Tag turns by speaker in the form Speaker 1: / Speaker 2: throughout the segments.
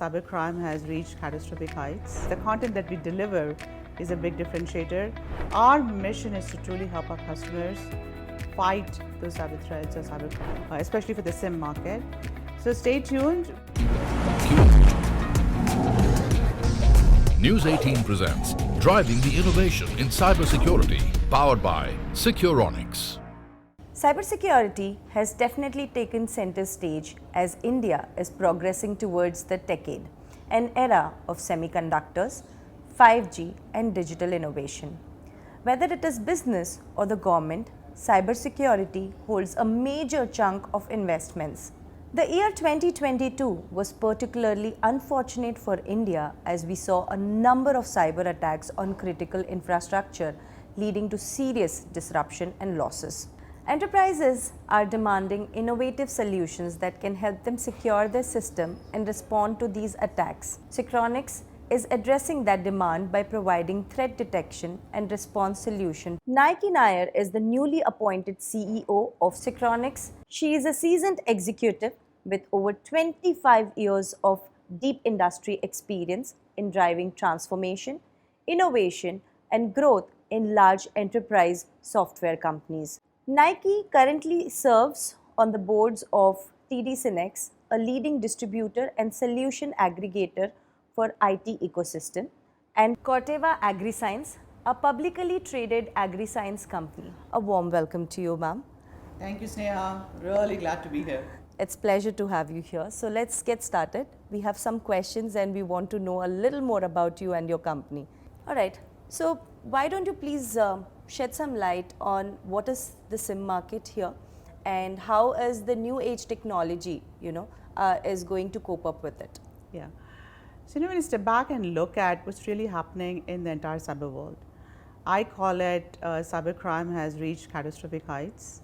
Speaker 1: Cybercrime has reached catastrophic heights. The content that we deliver is a big differentiator. Our mission is to truly help our customers fight those cyber threats or cybercrime, especially for the SIEM market. So stay tuned.
Speaker 2: News18 presents Driving the Innovation in Cybersecurity, powered by Securonix.
Speaker 3: Cybersecurity has definitely taken center stage as India is progressing towards the decade, an era of semiconductors, 5G and digital innovation. Whether it is business or the government, cybersecurity holds a major chunk of investments. The year 2022 was particularly unfortunate for India as we saw a number of cyber attacks on critical infrastructure, leading to serious disruption and losses. Enterprises are demanding innovative solutions that can help them secure their system and respond to these attacks. Securonix is addressing that demand by providing threat detection and response solution. Nayaki Nayyar is the newly appointed CEO of Securonix. She is a seasoned executive with over 25 years of deep industry experience in driving transformation, innovation, and growth in large enterprise software companies. Nike currently serves on the boards of TD SYNNEX, a leading distributor and solution aggregator for IT ecosystem, and Corteva AgriScience, a publicly traded agri-science company. A warm welcome to you, ma'am.
Speaker 1: Thank you, Sneha. Really glad to be here.
Speaker 3: It's a pleasure to have you here. So let's get started. We have some questions and we want to know a little more about you and your company. All right. So why don't you please shed some light on what is the SIEM market here and how is the new age technology, is going to cope up with it?
Speaker 1: Yeah. So when you step back and look at what's really happening in the entire cyber world, I call it cybercrime has reached catastrophic heights.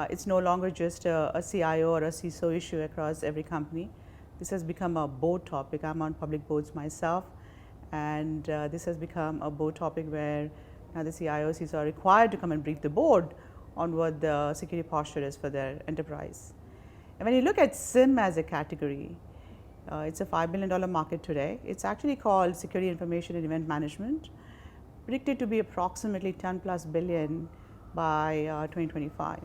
Speaker 1: It's no longer just a CIO or a CISO issue across every company. This has become a board topic. I'm on public boards myself, and this has become a board topic where now the CIOs are required to come and brief the board on what the security posture is for their enterprise. And when you look at SIEM as a category, it's a $5 billion market today. It's actually called Security Information and Event Management, predicted to be approximately 10 plus billion by 2025.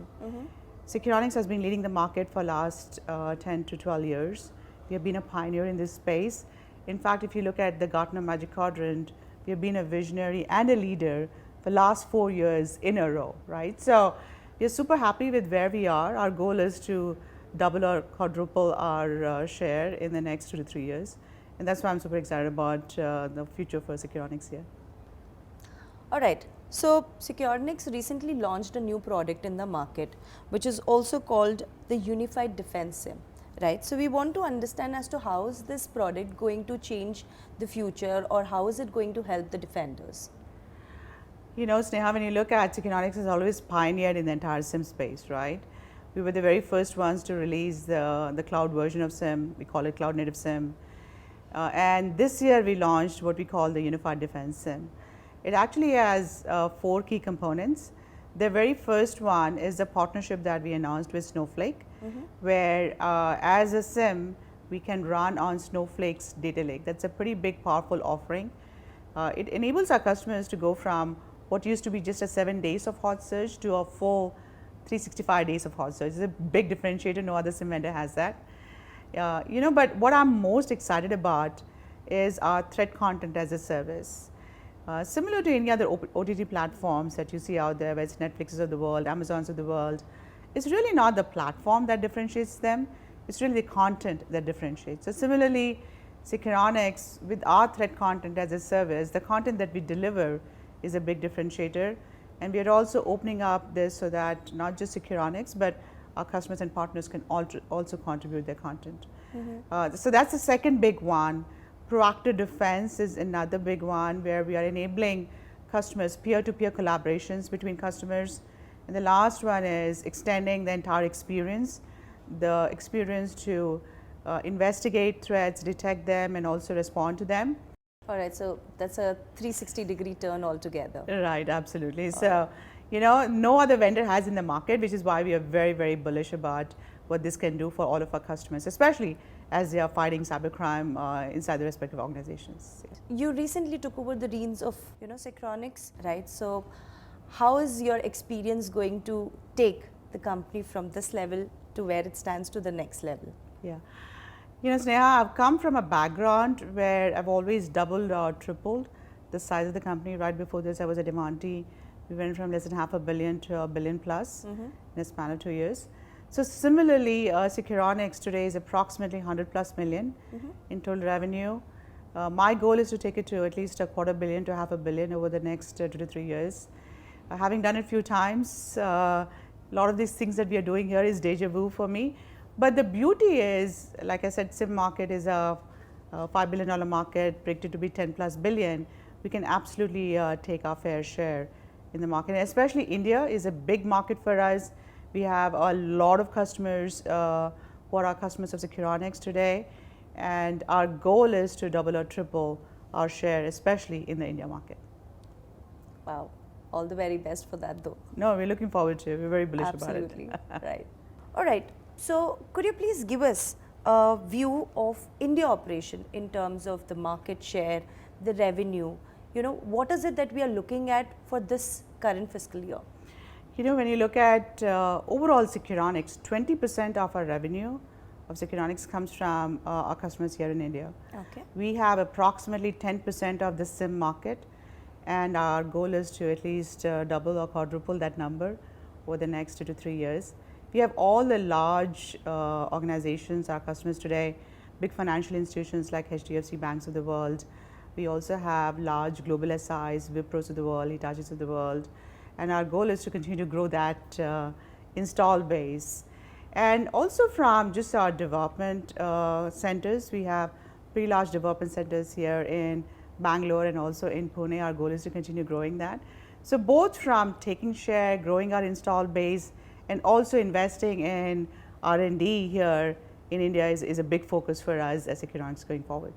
Speaker 1: Securonix has been leading the market for last 10 to 12 years. We have been a pioneer in this space. In fact, if you look at the Gartner Magic Quadrant, we have been a visionary and a leader for the last 4 years in a row, right? So we are super happy with where we are. Our goal is to double or quadruple our share in the next 2 to 3 years. And that's why I'm super excited about the future for Securonix here.
Speaker 3: All right. So Securonix recently launched a new product in the market, which is also called the Unified Defense SIEM. Right. So we want to understand as to how is this product going to change the future or how is it going to help the defenders?
Speaker 1: Sneha, when you look at Securonix has always pioneered in the entire SIEM space, right? We were the very first ones to release the cloud version of SIEM. We call it Cloud Native SIEM. And this year we launched what we call the Unified Defense SIEM. It actually has 4 key components. The very first one is the partnership that we announced with Snowflake, where as a SIEM, we can run on Snowflake's data lake. That's a pretty big, powerful offering. It enables our customers to go from what used to be just a 7 days of hot search to a full 365 days of hot search. It's a big differentiator. No other SIEM vendor has that. But what I'm most excited about is our threat content as a service. Similar to any other OTT platforms that you see out there, whether it's Netflixes of the world, Amazons of the world, it's really not the platform that differentiates them, it's really the content that differentiates. So similarly, Securonix, with our threat content as a service, the content that we deliver is a big differentiator. And we are also opening up this so that not just Securonix, but our customers and partners can also contribute their content. So that's the second big one. Proactive defense is another big one where we are enabling customers, peer-to-peer collaborations between customers. And the last one is extending the entire experience, the experience to investigate threats, detect them, and also respond to them.
Speaker 3: All right, so that's a 360-degree turn altogether.
Speaker 1: Right, absolutely. So, no other vendor has in the market, which is why we are very, very bullish about what this can do for all of our customers, especially as they are fighting cybercrime inside the respective organizations.
Speaker 3: You recently took over the reins of Securonix, right? So how is your experience going to take the company from this level to where it stands to the next level?
Speaker 1: Yeah. Sneha, I've come from a background where I've always doubled or tripled the size of the company. Right before this, I was at Demonte. We went from less than $500 million to $1 billion plus in a span of 2 years. So similarly, Securonix today is approximately 100 plus million in total revenue. My goal is to take it to at least $250 million to $500 million over the next 2 to 3 years. Having done it a few times, a lot of these things that we are doing here is deja vu for me. But the beauty is, like I said, SIEM market is a $5 billion market, predicted to be 10 plus billion. We can absolutely take our fair share in the market. And especially India is a big market for us. We have a lot of customers who are our customers of Securonix today. And our goal is to double or triple our share, especially in the India market.
Speaker 3: Wow. All the very best for that though.
Speaker 1: No, we're looking forward to it. We're very bullish
Speaker 3: Absolutely.
Speaker 1: about it.
Speaker 3: Right. All right. So could you please give us a view of India operation in terms of the market share, the revenue? What is it that we are looking at for this current fiscal year?
Speaker 1: When you look at overall Securonix, 20% of our revenue of Securonix comes from our customers here in India.
Speaker 3: Okay.
Speaker 1: We have approximately 10% of the SIEM market, and our goal is to at least double or quadruple that number over the next 2 to 3 years. We have all the large organizations, our customers today, big financial institutions like HDFC banks of the world. We also have large global SIs, Wipros of the world, Hitachis of the world. And our goal is to continue to grow that install base. And also from just our development centers, we have pretty large development centers here in Bangalore and also in Pune. Our goal is to continue growing that. So both from taking share, growing our install base, and also investing in R&D here in India is a big focus for us as Securonix going forward.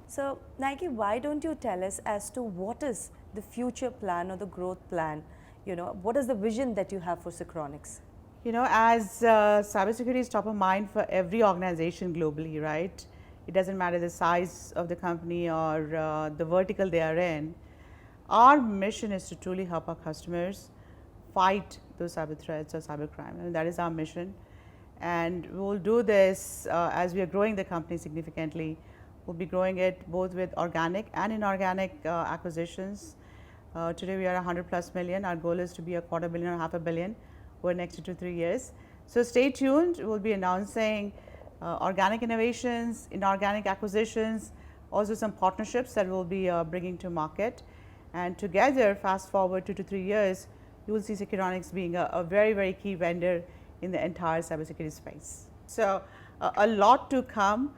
Speaker 3: So Nayaki, why don't you tell us as to what is the future plan or the growth plan? What is the vision that you have for Securonix?
Speaker 1: As cybersecurity is top of mind for every organization globally, right? It doesn't matter the size of the company or the vertical they are in. Our mission is to truly help our customers fight those cyber threats or cybercrime. And that is our mission. And we'll do this as we are growing the company significantly. We'll be growing it both with organic and inorganic acquisitions. Today we are 100 plus million. Our goal is to be $250 million or $500 million over the next 2 to 3 years. So stay tuned. We'll be announcing organic innovations, inorganic acquisitions, also some partnerships that we'll be bringing to market. And together, fast forward 2 to 3 years, you will see Securonix being a very, very key vendor in the entire cybersecurity space. So a lot to come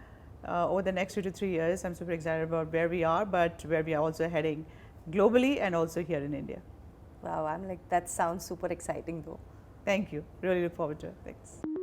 Speaker 1: over the next 2 to 3 years. I'm super excited about where we are, but where we are also heading globally and also here in India.
Speaker 3: Wow, that sounds super exciting though.
Speaker 1: Thank you. Really look forward to it. Thanks.